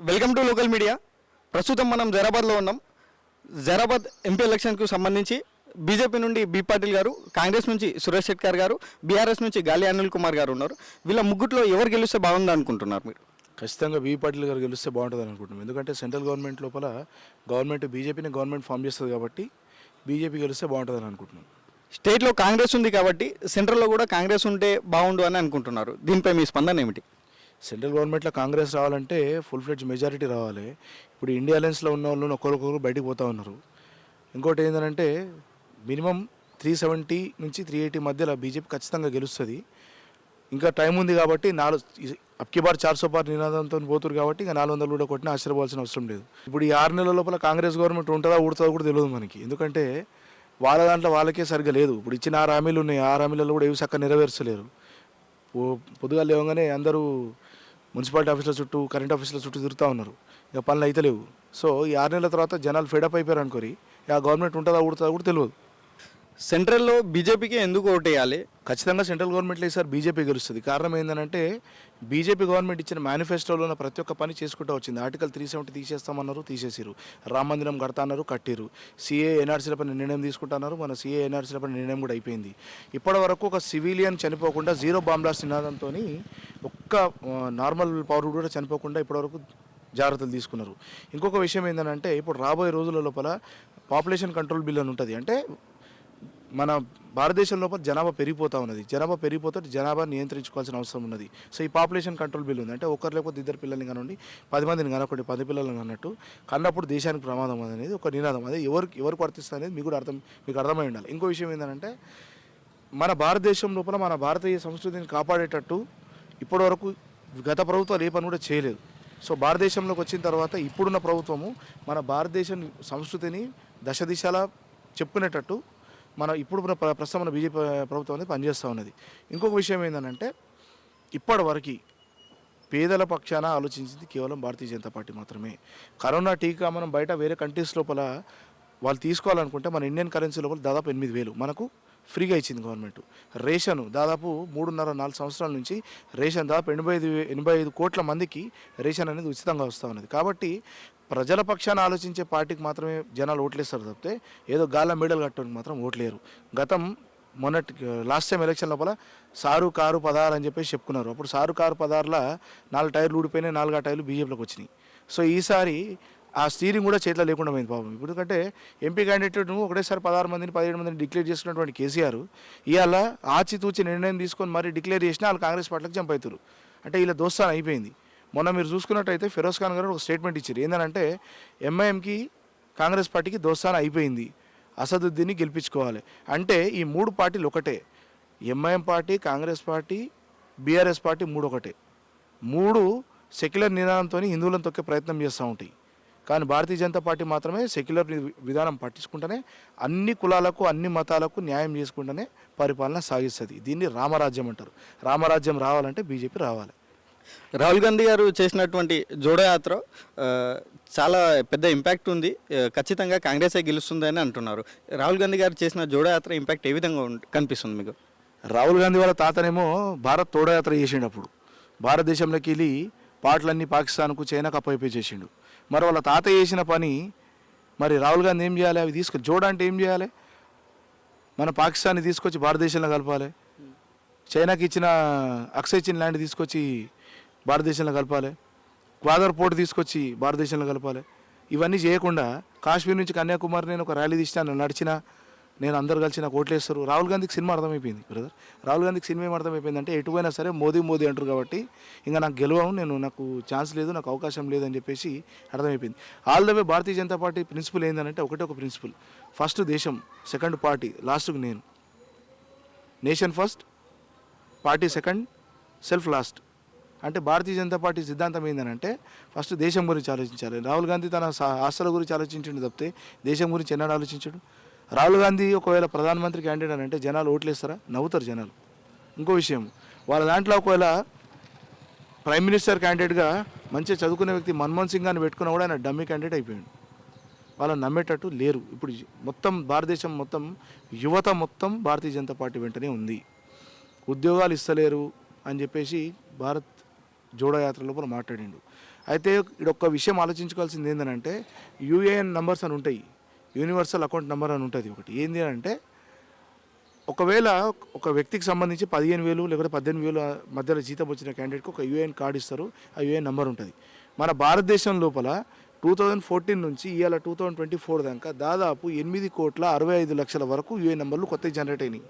Welcome to local media. ప్రస్తుతం మనం జైరాబాద్లో ఉన్నాం. జైరాబాద్ ఎంపీ ఎలక్షన్కు సంబంధించి బీజేపీ నుండి బి పాటిల్ గారు, కాంగ్రెస్ నుంచి సురేష్ శెట్కర్ గారు, బీఆర్ఎస్ నుంచి గాలి అనిల్ కుమార్ గారు ఉన్నారు. వీళ్ళ ముగ్గుట్లో ఎవరు గెలిస్తే బాగుంది అనుకుంటున్నారు మీరు? ఖచ్చితంగా బి పాటిల్ గారు గెలిస్తే బాగుంటుందని అనుకుంటున్నాం. ఎందుకంటే సెంట్రల్ గవర్నమెంట్ లోపల గవర్నమెంట్ బీజేపీని గవర్నమెంట్ ఫామ్ చేస్తుంది కాబట్టి బీజేపీ గెలిస్తే బాగుంటుందని అనుకుంటున్నాం. స్టేట్లో కాంగ్రెస్ ఉంది కాబట్టి సెంట్రల్లో కూడా కాంగ్రెస్ ఉంటే బాగుండు అని అనుకుంటున్నారు. దీనిపై మీ స్పందన ఏమిటి? సెంట్రల్ గవర్నమెంట్లో కాంగ్రెస్ రావాలంటే ఫుల్ ఫ్లెడ్జ్ మెజారిటీ రావాలి. ఇప్పుడు ఇండియా అలయన్స్లో ఉన్న వాళ్ళు ఒకరికొకరు బయటికి పోతూ ఉన్నారు. ఇంకోటి ఏంటంటే మినిమం 370 నుంచి 380 మధ్యలో బీజేపీ ఖచ్చితంగా గెలుస్తుంది. ఇంకా టైం ఉంది కాబట్టి అబ్కి బార్ 400 పార్ నినాదంతో పోతురు కాబట్టి ఇంకా 400 కూడా కొట్టినా ఆశ్చర్యపోవాల్సిన అవసరం లేదు. ఇప్పుడు ఈ 6 నెలల లోపల కాంగ్రెస్ గవర్నమెంట్ ఉంటుందా ఊడుతుందో కూడా తెలియదు మనకి. ఎందుకంటే వాళ్ళ దాంట్లో వాళ్ళకే సరిగ్గా లేదు. ఇప్పుడు ఇచ్చిన 6 హామీలు ఉన్నాయి, 6 హామీలలో కూడా ఏవి చక్కగా నెరవేర్చలేరు. పొద్దుగా లేవగానే అందరూ మున్సిపాలిటీ ఆఫీసుల చుట్టూ, కరెంట్ ఆఫీసుల చుట్టూ తిరుగుతూ ఉన్నారు. ఇక పనులు అయితే లేవు. సో ఈ 6 నెలల తర్వాత జనాలు ఫెడప్ అయిపోయారు అనుకోరి, ఆ గవర్నమెంట్ ఉంటుందా ఊడుతుందా కూడా తెలియదు. సెంట్రల్లో బీజేపీకి ఎందుకు ఓటేయాలి? ఖచ్చితంగా సెంట్రల్ గవర్నమెంట్లో ఈసారి బీజేపీ గెలుస్తుంది. కారణం ఏంటంటే బీజేపీ గవర్నమెంట్ ఇచ్చిన మేనిఫెస్టోలో ఉన్న ప్రతి ఒక్క పని చేసుకుంటూ వచ్చింది. ఆర్టికల్ 370 తీసేస్తామన్నారు, తీసేసిరు. రామ మందిరం కడతా అన్నారు, కట్టిరు. సిఏ ఎన్ఆర్సీలపై నిర్ణయం తీసుకుంటున్నారు. మన సిఏ ఎన్ఆర్సీలపై నిర్ణయం కూడా అయిపోయింది. ఇప్పటి వరకు ఒక సివిలియన్ చనిపోకుండా జీరో బాంబ్ బ్లాస్ట్ నినాదంతో ఒక్క నార్మల్ పౌరుడు కూడా చనిపోకుండా ఇప్పటివరకు జాగ్రత్తలు తీసుకున్నారు. ఇంకొక విషయం ఏంటంటే ఇప్పుడు రాబోయే రోజుల లోపల పాపులేషన్ కంట్రోల్ బిల్ అని ఉంటుంది. అంటే మన భారతదేశం లోపల జనాభా పెరిగిపోతూ ఉన్నది. జనాభా పెరిగిపోతే జనాభా నియంత్రించుకోవాల్సిన అవసరం ఉన్నది. సో ఈ పాపులేషన్ కంట్రోల్ బిల్ ఉంది. అంటే ఒకరు లేకపోతే 2 పిల్లల్ని కానివ్వండి, 10 మందిని కనొకటి 10 పిల్లలను అన్నట్టు కన్నప్పుడు దేశానికి ప్రమాదం అనేది ఒక నినాదం. అదే ఎవరికి వర్తిస్తుంది అనేది మీకు అర్థమై ఉండాలి. ఇంకో విషయం ఏంటంటే మన భారతదేశం లోపల మన భారతీయ సంస్కృతిని కాపాడేటట్టు ఇప్పటివరకు గత ప్రభుత్వాలు ఏ పని కూడా చేయలేదు. సో భారతదేశంలోకి వచ్చిన తర్వాత ఇప్పుడున్న ప్రభుత్వము మన భారతదేశం సంస్కృతిని దశ దిశలా చెప్పుకునేటట్టు ఇప్పుడు ప్రస్తుతం మన బీజేపీ ప్రభుత్వం అనేది పనిచేస్తూ ఉన్నది. ఇంకొక విషయం ఏంటంటే ఇప్పటివరకు పేదల పక్షాన ఆలోచించింది కేవలం భారతీయ జనతా పార్టీ మాత్రమే. కరోనా టీకా మనం బయట వేరే కంట్రీస్ లోపల వాళ్ళు తీసుకోవాలనుకుంటే మన ఇండియన్ కరెన్సీ లోపల దాదాపు 8,000 మనకు ఫ్రీగా ఇచ్చింది గవర్నమెంట్. రేషన్ దాదాపు 3.5-4 సంవత్సరాల నుంచి రేషన్ దాదాపు 85 కోట్ల మందికి రేషన్ అనేది ఉచితంగా వస్తూ ఉన్నది. కాబట్టి ప్రజల పక్షాన ఆలోచించే పార్టీకి మాత్రమే జనాలు ఓట్లేస్తారు తప్పితే ఏదో గాళ్ళ మెడలు కట్టడానికి మాత్రం ఓట్లేరు. లాస్ట్ టైం ఎలక్షన్ లోపల సారు కారు పదార్ అని చెప్పేసి చెప్పుకున్నారు. అప్పుడు సారు కారు పదార్లా 4 టైర్లు ఊడిపోయినాయి, 4 టైర్లు బీజేపీలోకి వచ్చినాయి. సో ఈసారి ఆ స్టీరింగ్ కూడా చేతిలో లేకుండా పోయింది పాపం. ఎందుకంటే ఎంపీ క్యాండిడేట్ను ఒకటేసారి 16 మందిని 17 మందిని డిక్లేర్ చేసుకున్నటువంటి కేసీఆర్ ఇవాళ ఆచితూచి నిర్ణయం తీసుకొని మరీ డిక్లేర్ చేసినా వాళ్ళు కాంగ్రెస్ పార్టీలకు జంప్ అవుతారు. అంటే ఇలా దోస్తాన్ అయిపోయింది. మొన్న మీరు చూసుకున్నట్టయితే ఫిరోజ్ ఖాన్ గారు ఒక స్టేట్మెంట్ ఇచ్చారు. ఏంటంటే ఎంఐఎంకి కాంగ్రెస్ పార్టీకి దోస్తాన్ అయిపోయింది, అసదుద్దీన్ని గెలిపించుకోవాలి. అంటే ఈ 3 పార్టీలు ఒకటే. MIM party, Congress party, BRS party 3 ఒకటే. 3 సెక్యులర్ నినాదంతో హిందువులను తొక్కే ప్రయత్నం చేస్తూ ఉంటాయి. కానీ భారతీయ జనతా పార్టీ మాత్రమే సెక్యులర్ విధానం పట్టించుకుంటేనే అన్ని కులాలకు, అన్ని మతాలకు న్యాయం చేసుకుంటూనే పరిపాలన సాగిస్తుంది. దీన్ని రామరాజ్యం అంటారు. రామరాజ్యం రావాలంటే బీజేపీ రావాలి. రాహుల్ గాంధీ గారు చేసినటువంటి జోడో యాత్ర చాలా పెద్ద ఇంపాక్ట్ ఉంది. ఖచ్చితంగా కాంగ్రెసే గెలుస్తుందని అంటున్నారు. రాహుల్ గాంధీ గారు చేసిన జోడో యాత్ర ఇంపాక్ట్ ఏ విధంగా కనిపిస్తుంది మీకు? రాహుల్ గాంధీ వాళ్ళ తాతనేమో భారత్ తోడయాత్ర చేసిండు. అప్పుడు భారతదేశంలోకి వెళ్ళి పాటలన్నీ పాకిస్తాన్కు, చైనాకు అప్పయిపోయి చేసిండు. మరి వాళ్ళ తాత చేసిన పని మరి రాహుల్ గాంధీ ఏం చేయాలి? అవి జోడ అంటే ఏం చేయాలి? మన పాకిస్తాన్ని తీసుకొచ్చి భారతదేశంలో కలపాలి. చైనాకి అక్సై ఇచ్చిన ల్యాండ్ తీసుకొచ్చి భారతదేశంలో కలపాలి. గ్వాదర్ పోర్ట్ తీసుకొచ్చి భారతదేశంలో కలపాలి. ఇవన్నీ చేయకుండా కాశ్మీర్ నుంచి కన్యాకుమారి నేను ఒక ర్యాలీ తీసినా, నడిచినా, నేను అందరు కలిసి నాకు ఓట్లేస్తారు. రాహుల్ గాంధీకి సినిమా అర్థమైపోయింది బ్రదర్. రాహుల్ గాంధీకి సినిమా ఏం అర్థమైపోయిందంటే ఎటుపోయినా సరే మోదీ అంటారు కాబట్టి ఇంకా నాకు గెలవను, నాకు ఛాన్స్ లేదు, నాకు అవకాశం లేదని చెప్పేసి అర్థమైపోయింది. All the way Bharatiya Janata Party principle ఏంటంటే ఒక ప్రిన్సిపల్. ఫస్ట్ దేశం, సెకండ్ పార్టీ, లాస్ట్కు నేను. Nation first, party second, self last. అంటే భారతీయ జనతా పార్టీ సిద్ధాంతం ఏంటంటే ఫస్ట్ దేశం గురించి ఆలోచించాలి. రాహుల్ గాంధీ తన ఆస్తుల గురించి ఆలోచించండి తప్పితే దేశం గురించి ఎన్నడూ ఆలోచించడు. రాహుల్ గాంధీ ఒకవేళ ప్రధానమంత్రి క్యాండిడేట్ అంటే జనాలు ఓట్లేస్తారా? నవ్వుతారు జనాలు. ఇంకో విషయం, వాళ్ళ దాంట్లో ఒకవేళ ప్రైమ్ మినిస్టర్ క్యాండిడేట్గా మంచిగా చదువుకునే వ్యక్తి మన్మోహన్ సింగ్ అని పెట్టుకున్నా కూడా ఆయన డమ్మీ క్యాండిడేట్ అయిపోయాడు. వాళ్ళని నమ్మేటట్టు లేరు. ఇప్పుడు మొత్తం భారతదేశం మొత్తం యువత మొత్తం భారతీయ జనతా పార్టీ వెంటనే ఉంది. ఉద్యోగాలు ఇస్తలేరు అని చెప్పేసి భారత్ జోడో యాత్ర లోపల మాట్లాడిండు. అయితే ఇక్కడ ఒక్క విషయం ఆలోచించుకోవాల్సింది ఏంటంటే యూఏఎన్ నంబర్స్ అని ఉంటాయి, యూనివర్సల్ అకౌంట్ నెంబర్ అని ఉంటుంది ఒకటి. ఏంటి అంటే ఒకవేళ ఒక వ్యక్తికి సంబంధించి 15,000 లేకపోతే 18,000 మధ్యలో జీతం వచ్చిన క్యాండిడేట్కి ఒక యూఏఎన్ కార్డు ఇస్తారు, ఆ యూఏఎన్ నెంబర్ ఉంటుంది. మన భారతదేశం లోపల 2014 నుంచి ఇవాళ 2024 దాకా దాదాపు 8,65,00,000 వరకు యూఏఎన్ నెంబర్లు కొత్తగా జనరేట్ అయినాయి.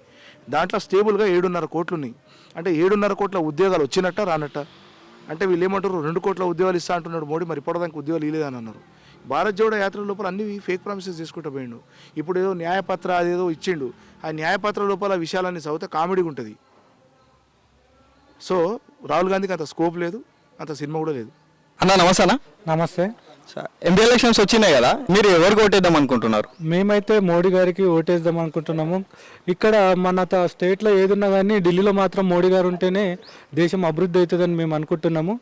దాంట్లో స్టేబుల్గా 7.5 కోట్లు ఉన్నాయి. అంటే 7.5 కోట్ల ఉద్యోగాలు వచ్చినట్ట రానట్ట? అంటే వీళ్ళు ఏమంటారు, 2 కోట్ల ఉద్యోగాలు ఇస్తా అంటున్నాడు మోడీ, మరి ఇప్పటిదానికి ఉద్యోగాలు ఇవ్వలేదని అన్నారు. భారత్ జోడో యాత్ర లోపల అన్ని ఫేక్ ప్రామిసెస్ చేసుకుంటూ పోయిండు. ఇప్పుడు ఏదో న్యాయపత్ర అదేదో ఇచ్చిండు, ఆ న్యాయపత్ర లోపల విషయాలన్నీ చదివితే కామెడీగా ఉంటుంది. సో రాహుల్ గాంధీకి అంత స్కోప్ లేదు, అంత సినిమా కూడా లేదు. అన్న నమస్తేనా. నమస్తే. ఎంపీ ఎలక్షన్స్ వచ్చినాయి కదా, మీరు ఎవరికి ఓటేద్దాం అనుకుంటున్నారు? మేమైతే మోడీ గారికి ఓటేద్దాం అనుకుంటున్నాము. ఇక్కడ మన స్టేట్లో ఏదున్నా కానీ ఢిల్లీలో మాత్రం మోడీ గారు ఉంటేనే దేశం అభివృద్ధి అవుతుందని మేము అనుకుంటున్నాము.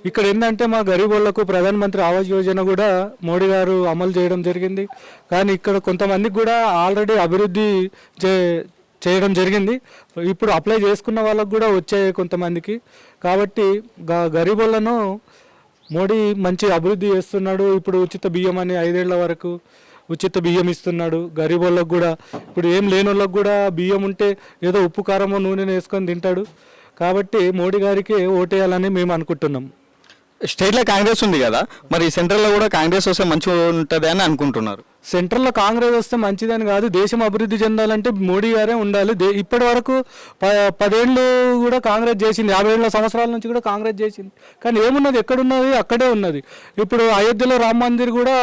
ఇక్కడ ఏంటంటే మా గరీబ్ వాళ్ళకు ప్రధానమంత్రి ఆవాస్ యోజన కూడా మోడీ గారు అమలు చేయడం జరిగింది. కానీ ఇక్కడ కొంతమందికి కూడా ఆల్రెడీ అభివృద్ధి చేయడం జరిగింది. ఇప్పుడు అప్లై చేసుకున్న వాళ్ళకు కూడా వచ్చాయి కొంతమందికి. కాబట్టి గరీబ్ వాళ్ళను మోడీ మంచి అభివృద్ధి చేస్తున్నాడు. ఇప్పుడు ఉచిత బియ్యం అని 5 ఏళ్ల వరకు ఉచిత బియ్యం ఇస్తున్నాడు గరీబ్ వాళ్ళకు కూడా. ఇప్పుడు ఏం లేని వాళ్ళకు కూడా బియ్యం ఉంటే ఏదో ఉప్పు కారమో నూనె వేసుకొని తింటాడు. కాబట్టి మోడీ గారికి ఓటేయాలని మేము అనుకుంటున్నాం. స్టేట్లో కాంగ్రెస్ ఉంది కదా, మరి సెంట్రల్లో కూడా కాంగ్రెస్ వస్తే మంచిగా ఉంటుంది అని అనుకుంటున్నారు. సెంట్రల్లో కాంగ్రెస్ వస్తే మంచిదని కాదు, దేశం అభివృద్ధి చెందాలంటే మోడీ గారే ఉండాలి. ఇప్పటి వరకు 10 ఏళ్ళు కూడా కాంగ్రెస్ చేసింది, 50 సంవత్సరాల నుంచి కూడా కాంగ్రెస్ చేసింది. కానీ ఏమున్నది, ఎక్కడున్నది అక్కడే ఉన్నది. ఇప్పుడు అయోధ్యలో రామ మందిర్ కూడా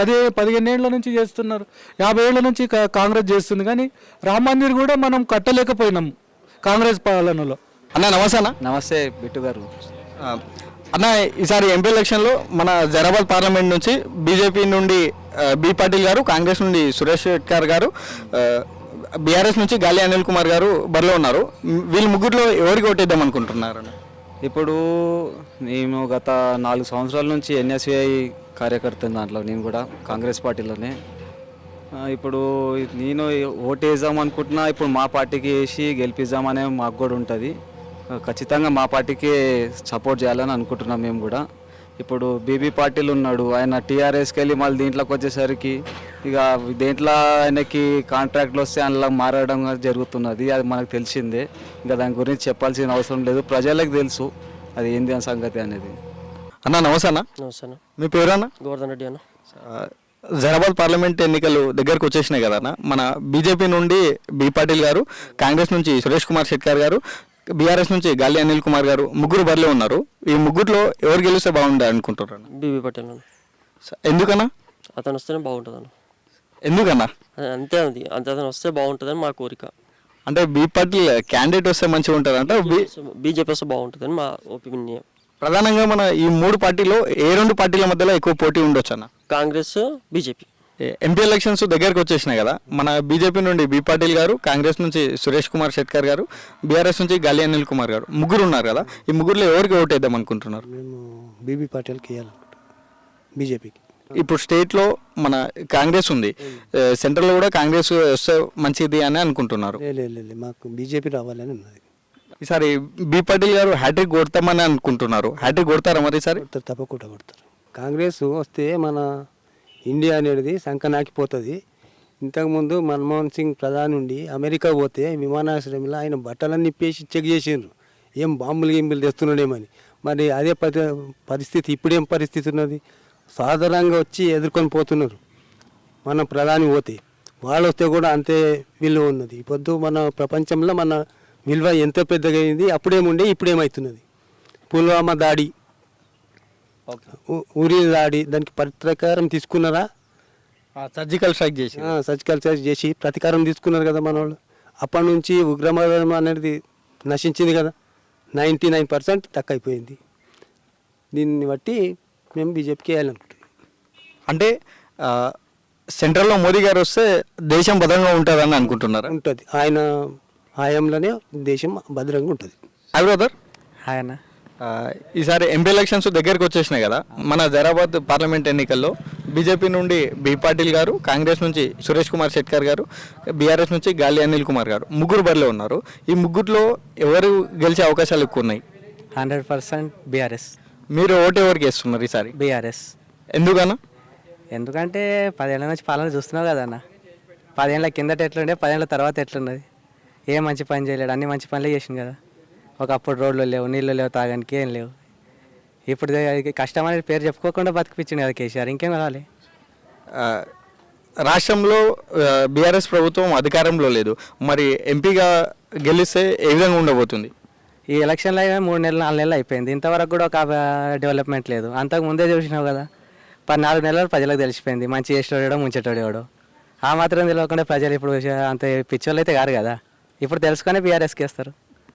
15 ఏళ్ల నుంచి చేస్తున్నారు, 50 ఏళ్ల నుంచి కాంగ్రెస్ చేస్తుంది. కానీ రామ మందిర్ కూడా మనం కట్టలేకపోయినాం కాంగ్రెస్ పాలనలో. అన్న నమస్తేనా. నమస్తే బిట్టు గారు. అన్న ఈసారి ఎంపీ ఎలక్షన్లో మన జైరాబాద్ పార్లమెంట్ నుంచి బీజేపీ నుండి బి పాటిల్ గారు, కాంగ్రెస్ నుండి సురేష్ షెట్కర్ గారు, బీఆర్ఎస్ నుంచి గాలి అనిల్ కుమార్ గారు బరిలో ఉన్నారు. వీళ్ళు ముగ్గురులో ఎవరికి ఓటేద్దాం అనుకుంటున్నారు? ఇప్పుడు నేను గత 4 సంవత్సరాల నుంచి ఎన్ఎస్యుఐ కార్యకర్త, దాంట్లో నేను కూడా కాంగ్రెస్ పార్టీలోనే. ఇప్పుడు నేను ఓటేద్దాం అనుకుంటున్నా. ఇప్పుడు మా పార్టీకి వేసి గెలిపిద్దామనే మాకు కూడా ఉంటుంది. ఖచ్చితంగా మా పార్టీకి సపోర్ట్ చేయాలని అనుకుంటున్నాం మేము కూడా. ఇప్పుడు బీబీ పాటిల్ ఉన్నాడు, ఆయన టీఆర్ఎస్కి వెళ్ళి మళ్ళీ దీంట్లోకి వచ్చేసరికి ఇక దేంట్లో ఆయనకి కాంట్రాక్ట్లు వస్తే అందులో మారడం జరుగుతున్నది. అది మనకు తెలిసిందే, ఇంకా దాని గురించి చెప్పాల్సిన అవసరం లేదు, ప్రజలకు తెలుసు అది ఏంది అని సంగతి అనేది. అన్న నమస్తే అన్న. నమస్తే. మీ పేరు అన్న? గోవర్ధన్ రెడ్డి అన్న. జైరాబాద్ పార్లమెంట్ ఎన్నికలు దగ్గరకు వచ్చేసినాయి కదా అన్న. మన బీజేపీ నుండి బి పాటిల్ గారు, కాంగ్రెస్ నుంచి సురేష్ కుమార్ షెట్కర్ గారు, బీఆర్ఎస్ నుంచి గాలి అనిల్ కుమార్ గారు ముగ్గురు బరిలో ఉన్నారు. ఈ ముగ్గురులో ఎవరు గెలిస్తే బాగుంటుంది అనుకుంటున్నారు? బీబీ పటేల్ అన్న. ఎందుకన్నా? అతను వస్తేనే బాగుంటుంది అన్న. ఎందుకన్నా? అంతే, అది అతను వస్తే బాగుంటుందని మా కోరిక. అంటే బి పాటిల్ క్యాండిడేట్ వస్తే మంచిగా ఉంటుంది అంటే బీజేపీ వస్తే బాగుంటుందని మా ఒపీనియన్. ప్రధానంగా మన ఈ 3 పార్టీలో ఏ 2 పార్టీల మధ్యలో ఎక్కువ పోటీ ఉండొచ్చు అన్న? కాంగ్రెస్, బీజేపీ. ఎంపీ ఎలక్షన్స్ దగ్గరకు వచ్చేసినాయి కదా, మన బీజేపీ నుండి బి పాటిల్ గారు, కాంగ్రెస్ నుంచి సురేష్ కుమార్ షెట్కర్ గారు, బీఆర్ఎస్ నుంచి గాలి అనిల్ కుమార్ గారు ముగ్గురు ఉన్నారు కదా. ఈ ముగ్గురులో ఎవరికి ఓటేద్దాం అనుకుంటున్నారు? మేము బీబీ పాటిల్కి వేయాలనుకుంటున్నాం, బీజేపీకి. ఇప్పుడు స్టేట్లో మన కాంగ్రెస్ ఉంది, సెంట్రల్లో కూడా కాంగ్రెస్ వస్తే మంచిది అని అనుకుంటున్నారు. లేదు, మాకు బీజేపీ రావాలని ఉన్నది. ఈసారి బి పాటిల్ గారు హ్యాట్రిక్ కొడతామని అనుకుంటున్నారు. హ్యాట్రిక్ కొడతారా మరి ఈసారి? తప్పకుండా కొడతారు. కాంగ్రెస్ వస్తే మన ఇండియా అనేది సంకనాకిపోతుంది. ఇంతకుముందు మన్మోహన్ సింగ్ ప్రధాని నుండి అమెరికా పోతే విమానాశ్రయంలో ఆయన బట్టలన్నీ ఇప్పేసి చెక్ చేసిండ్రు, ఏం బాంబులు గింబులు తెస్తున్నాడేమని. మరి అదే పరిస్థితి ఇప్పుడేం పరిస్థితి ఉన్నది? సాధారణంగా వచ్చి ఎదుర్కొని పోతున్నారు. మన ప్రధాని పోతే వాళ్ళు వస్తే కూడా అంతే విలువ ఉన్నది. పొద్దు మన ప్రపంచంలో మన విలువ ఎంత పెద్దగా అయింది. అప్పుడేముండే ఇప్పుడేమవుతున్నది? పుల్వామా దాడి, ఉరి దాడి, దానికి ప్రతీకారం తీసుకున్నారా? సర్జికల్ స్ట్రైక్ చేసి సర్జికల్ స్ట్రైక్ చేసి ప్రతీకారం తీసుకున్నారు కదా మన వాళ్ళు. అప్పటి నుంచి ఉగ్రవాదం అనేది నశించింది కదా, 99% తక్కువైపోయింది. దీన్ని బట్టి మేము బీజేపీకి వేయాలనుకుంటున్నాం. అంటే సెంట్రల్లో మోదీ గారు వస్తే దేశం భద్రంగా ఉంటుందని అనుకుంటున్నారా? ఉంటుంది, ఆయన హయాంలోనే దేశం భద్రంగా ఉంటుంది. బ్రదర్ ఆయన ఈసారి ఎంపీ ఎలక్షన్స్ దగ్గరకు వచ్చేసినాయి కదా, మన జైరాబాద్ పార్లమెంట్ ఎన్నికల్లో బీజేపీ నుండి బి పాటిల్ గారు, కాంగ్రెస్ నుంచి సురేష్ కుమార్ షెట్కర్ గారు, బీఆర్ఎస్ నుంచి గాలి అనిల్ కుమార్ గారు ముగ్గురు బరిలో ఉన్నారు. ఈ ముగ్గురులో ఎవరు గెలిచే అవకాశాలు ఎక్కువ ఉన్నాయి? 100% బీఆర్ఎస్. మీరు ఓటు ఎవరికి వేస్తున్నారు ఈసారి? బీఆర్ఎస్. ఎందుకన్నా? ఎందుకంటే 10 ఏళ్ళ నుంచి పాలన చూస్తున్నావు కదా అన్న. 10 ఏళ్ళ కిందట ఎట్లుండే, 10 ఏళ్ళ తర్వాత ఎట్లున్నది? ఏ మంచి పని చేయలేడు, అన్ని మంచి పనులే చేసింది కదా. ఒకప్పుడు రోడ్లు లేవు, నీళ్ళు లేవు, తాగడానికి ఏం లేవు. ఇప్పుడు కష్టం అనేది పేరు చెప్పుకోకుండా బతికిపించింది కదా కేసీఆర్, ఇంకేం కావాలి? ఆ, రాష్ట్రంలో బీఆర్ఎస్ ప్రభుత్వం అధికారంలో లేదు, మరి ఎంపీగా గెలిస్తే ఏ విధంగా ఉండబోతుంది? ఈ ఎలక్షన్లో 3 నెలలు 4 నెలలు అయిపోయింది, ఇంతవరకు కూడా ఒక డెవలప్మెంట్ లేదు. అంతకు ముందే చూసినావు కదా, 14 నెలలు ప్రజలకు తెలిసిపోయింది మంచి చేసేటోడో ముంచేటోడేవాడో. ఆ మాత్రం తెలియకుండా ప్రజలు ఇప్పుడు అంత పిచ్చోళ్ళు అయితే కాదు కదా, ఇప్పుడు తెలుసుకొని బీఆర్ఎస్కి వేస్తారు.